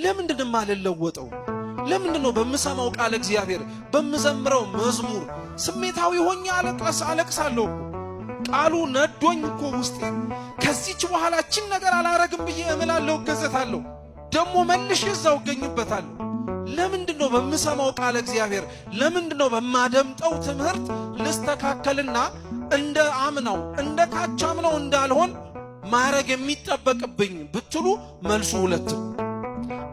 ለምንድነው ማልለወጠው? ለምንድነው በመሰማው ቃል እግዚአብሔር በመዘምረው መዝሙር ስሜታዊ ሆኜ አለቅሳለሁ? ቃሉ ነዶኝ እኮ ውስጤ ከዚች በኋላችን ነገር አላረግም ብዬ እምላለሁ፣ ገዘታለሁ፣ ደሞ መልሼ እዛው ገኝበታለሁ። ለምንድነው በመሰማው ቃል እግዚአብሔር ለምንድነው በማደምጠው ትምህርት ልስተካከልና እንደ አምናው እንደ ካቻምናው እንዳልሆን ማረግ የሚጠበቅብኝ ብትሉ መልሱ ሁለት ነው።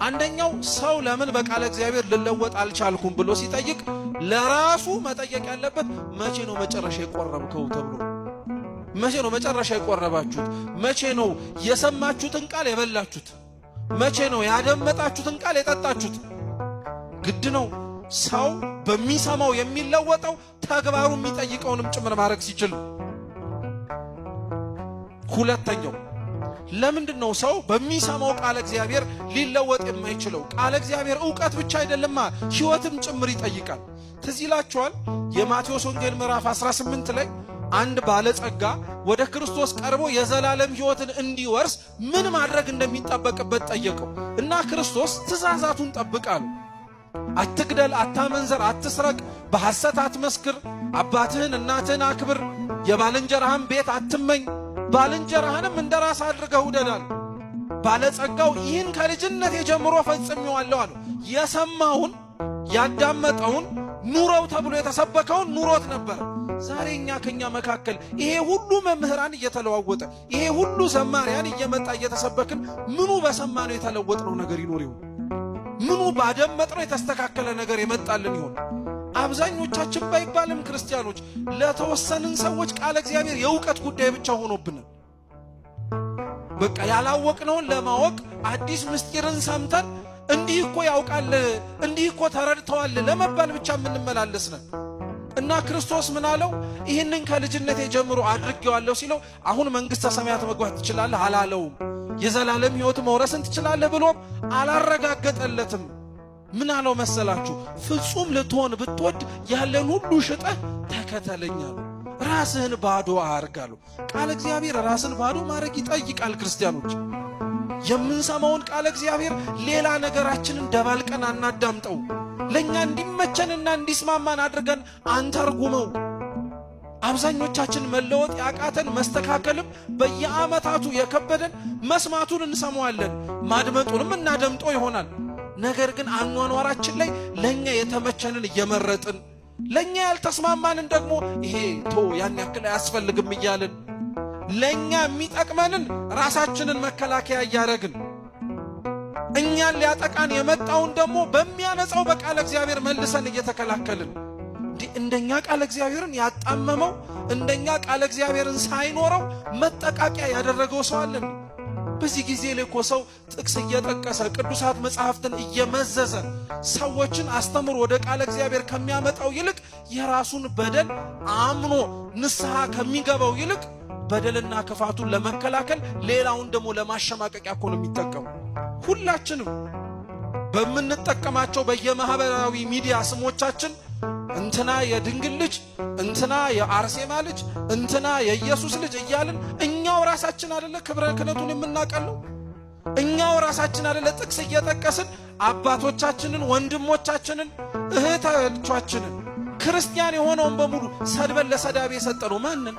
አንደኛው ሰው ለምን በቃለ እግዚአብሔር ልለወጥ አልቻልኩም ብሎ ሲጠይቅ ለራሱ መጠየቅ ያለበት መቼ ነው መጨረሻ የቆረብከው ተብሎ። መቼ ነው መጨረሻ የቆረባችሁት? መቼ ነው የሰማችሁትን ቃል የበላችሁት? መቼ ነው ያደመጣችሁትን ቃል የጠጣችሁት? ግድ ነው ሰው በሚሰማው የሚለወጠው ተግባሩ የሚጠይቀውንም ጭምር ማድረግ ሲችል። ሁለተኛው ለምንድነው ሰው በሚሰማው ቃል እግዚአብሔር ሊለወጥ የማይችለው? ቃል እግዚአብሔር ዕውቀት ብቻ አይደለማ ሕይወትም ጭምር ይጠይቃል። ትዝ ይላችኋል የማቴዎስ ወንጌል ምዕራፍ 18 ላይ አንድ ባለጸጋ ወደ ክርስቶስ ቀርቦ የዘላለም ሕይወትን እንዲወርስ ምን ማድረግ እንደሚጠበቅበት ጠየቀው እና ክርስቶስ ትእዛዛቱን ጠብቃሉ። አትግደል፣ አታመንዘር፣ አትስረቅ፣ በሐሰት አትመስክር፣ አባትህን እናትህን አክብር፣ የባልንጀራህን ቤት አትመኝ፣ ባልንጀራህንም እንደራስ አድርገህ ውደዳል። ባለጸጋው ይህን ከልጅነት ጀምሮ ፈጽሜዋለሁ አለ። የሰማውን ያዳመጠውን ኑሮው ተብሎ የተሰበከውን ኑሮት ነበር። ዛሬ ከኛ መካከል ይሄ ሁሉ መምህራን እየተለዋወጠ ይሄ ሁሉ ዘማሪያን እየመጣ እየተሰበክን ምኑ በሰማነው የተለወጥነው ነገር ይኖር ይሆን? ምኑ ባደመጥነው የተስተካከለ ነገር የመጣልን ይሆን? አብዛኞቻችን ባይባልም ክርስቲያኖች ለተወሰንን ሰዎች ቃል እግዚአብሔር የዕውቀት ጉዳይ ብቻ ሆኖብናል። በቃ ያላወቅነውን ለማወቅ አዲስ ምስጢርን ሰምተን እንዲህ እኮ ያውቃል እንዲህ እኮ ተረድተዋል ለመባል ብቻ የምንመላለስ ነን። እና ክርስቶስ ምን አለው? ይህንን ከልጅነቴ ጀምሮ አድርጌዋለሁ ሲለው አሁን መንግሥተ ሰማያት መግባት ትችላለህ አላለውም። የዘላለም ሕይወት መውረስን ትችላለህ ብሎም አላረጋገጠለትም። ምን አለው መሰላችሁ? ፍጹም ልትሆን ብትወድ ያለን ሁሉ ሽጠህ ተከተለኝ አለው። ራስህን ባዶ አርጋሉ። ቃል እግዚአብሔር ራስን ባዶ ማድረግ ይጠይቃል። ክርስቲያኖች የምንሰማውን ቃል እግዚአብሔር ሌላ ነገራችንን ደባልቀን አናዳምጠው። ለኛ እንዲመቸንና እንዲስማማን አድርገን አንተርጉመው። አብዛኞቻችን መለወጥ ያቃተን መስተካከልም በየዓመታቱ የከበደን መስማቱን እንሰማዋለን፣ ማድመጡንም እናደምጠው ይሆናል። ነገር ግን አኗኗራችን ላይ ለኛ የተመቸንን እየመረጥን ለኛ ያልተስማማንን ደግሞ ይሄ ያን ያክል አያስፈልግም እያልን ለኛ የሚጠቅመንን ራሳችንን መከላከያ እያደረግን እኛን ሊያጠቃን የመጣውን ደግሞ በሚያነጻው በቃል እግዚአብሔር መልሰን እየተከላከልን እንደኛ ቃል እግዚአብሔርን ያጣመመው እንደኛ ቃል እግዚአብሔርን ሳይኖረው መጠቃቂያ ያደረገው ሰው አለ። በዚህ ጊዜ ላይ እኮ ሰው ጥቅስ እየጠቀሰ ቅዱሳት መጻሕፍትን እየመዘዘ ሰዎችን አስተምሮ ወደ ቃል እግዚአብሔር ከሚያመጣው ይልቅ የራሱን በደል አምኖ ንስሐ ከሚገባው ይልቅ በደልና ክፋቱን ለመከላከል ሌላውን ደግሞ ለማሸማቀቂያ እኮ ነው የሚጠቀሙ። ሁላችንም በምንጠቀማቸው በየማህበራዊ ሚዲያ ስሞቻችን እንትና የድንግል ልጅ፣ እንትና የአርሴማ ልጅ፣ እንትና የኢየሱስ ልጅ እያልን እኛው ራሳችን አይደለ ክብረ ክህነቱን የምናቀለው? እኛው ራሳችን አይደለ ጥቅስ እየጠቀስን አባቶቻችንን፣ ወንድሞቻችንን፣ እህቶቻችንን ክርስቲያን የሆነውን በሙሉ ሰድበን ለሰዳቢ የሰጠነው ማንን?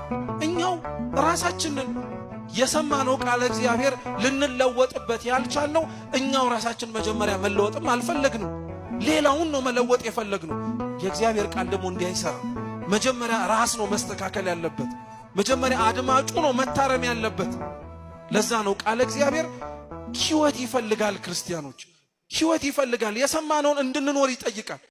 እኛው ራሳችንን። የሰማነው ቃል እግዚአብሔር ልንለወጥበት ያልቻልነው እኛው ራሳችን መጀመሪያ መለወጥም አልፈለግንም፣ ሌላውን ነው መለወጥ የፈለግነው። የእግዚአብሔር ቃል ደግሞ እንዲህ አይሰራም። መጀመሪያ ራስ ነው መስተካከል ያለበት። መጀመሪያ አድማጩ ነው መታረም ያለበት። ለዛ ነው ቃል እግዚአብሔር ሕይወት ይፈልጋል። ክርስቲያኖች ሕይወት ይፈልጋል። የሰማነውን እንድንኖር ይጠይቃል።